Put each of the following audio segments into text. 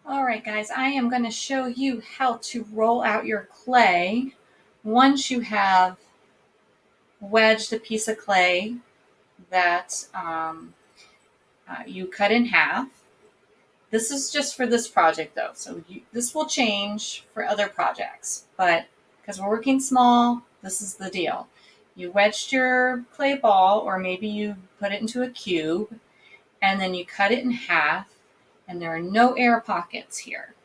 All right, guys, I am going to show you how to roll out your clay once you have wedged a piece of clay that you cut in half. This is just for this project though, so this will change for other projects, but because we're working small, this is the deal. You wedged your clay ball, or maybe you put it into a cube, and then you cut it in half, and there are no air pockets here.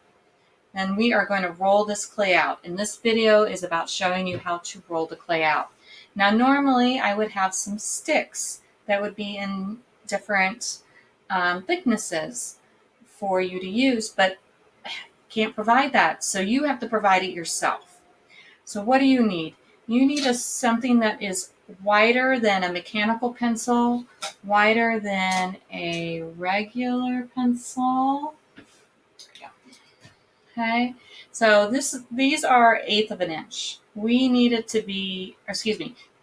Then we are going to roll this clay out. And this video is about showing you how to roll the clay out. Now, normally I would have some sticks that would be in different thicknesses for you to use, but can't provide that. So you have to provide it yourself. So what do you need? You need something that is wider than a mechanical pencil, wider than a regular pencil. Okay, so these are 1/8 of an inch. We need it to be,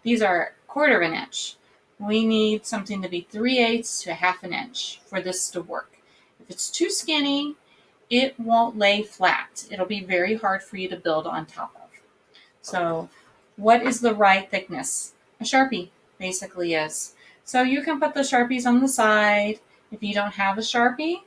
these are 1/4 of an inch. We need something to be 3/8 to 1/2 an inch for this to work. If it's too skinny, it won't lay flat. It'll be very hard for you to build on top of. So what is the right thickness? A Sharpie basically is. So you can put the Sharpies on the side. If you don't have a Sharpie,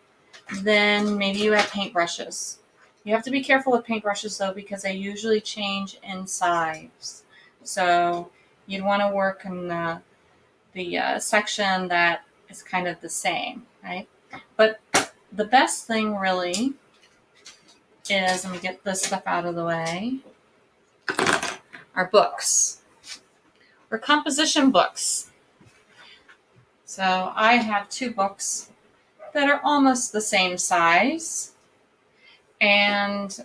then maybe you have paintbrushes. You have to be careful with paintbrushes though, because they usually change in size. So you'd want to work in the section that is kind of the same, right? But the best thing really is, let me get this stuff out of the way, are books or composition books. So I have 2 books that are almost the same size. And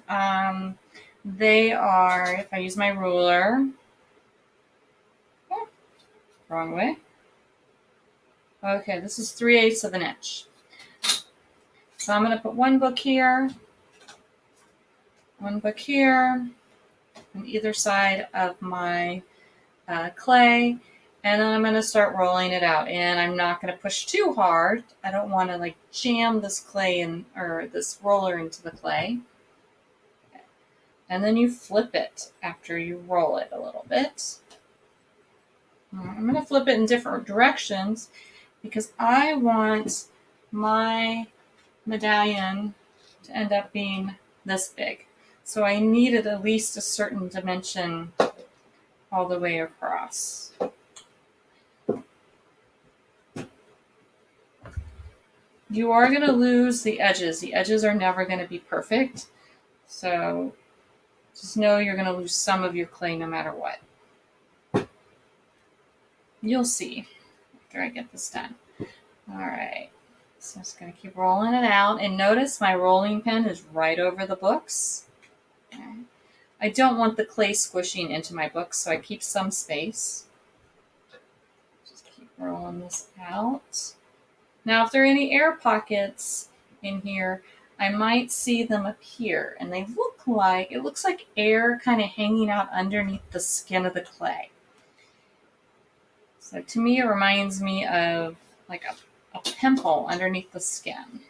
they are, if I use my ruler, wrong way. Okay, this is 3/8 of an inch. So I'm going to put one book here on either side of my clay, and then I'm going to start rolling it out. And I'm not going to push too hard. I don't want to like jam this clay in, or this roller into the clay. And then you flip it after you roll it a little bit. I'm going to flip it in different directions because I want my medallion to end up being this big. So I needed at least a certain dimension all the way across. You are going to lose the edges. The edges are never going to be perfect. So just know you're going to lose some of your clay no matter what. You'll see after I get this done. All right. So I'm just going to keep rolling it out. And notice my rolling pin is right over the books. Okay. I don't want the clay squishing into my books, so I keep some space. Just keep rolling this out. Now, if there are any air pockets in here, I might see them up here. And they look like, it looks like air kind of hanging out underneath the skin of the clay. So to me, it reminds me of like a pimple underneath the skin.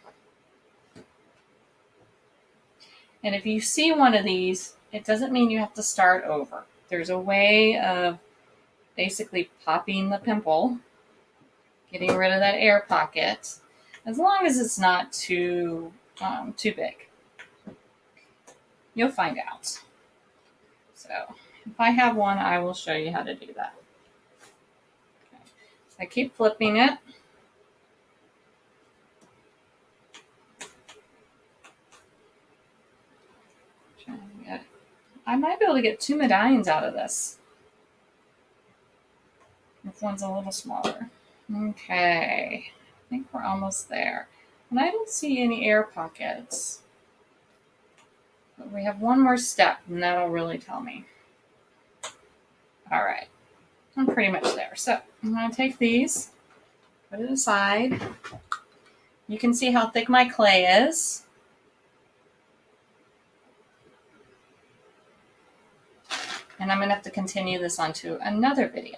And if you see one of these, it doesn't mean you have to start over. There's a way of basically popping the pimple, getting rid of that air pocket, as long as it's not too big. You'll find out. So if I have one, I will show you how to do that. Okay. So I keep flipping it. I might be able to get 2 medallions out of this. If one's a little smaller. Okay, I think we're almost there. And I don't see any air pockets. But we have one more step, and that'll really tell me. All right, I'm pretty much there. So I'm going to take these, put it aside. You can see how thick my clay is. And I'm going to have to continue this onto another video.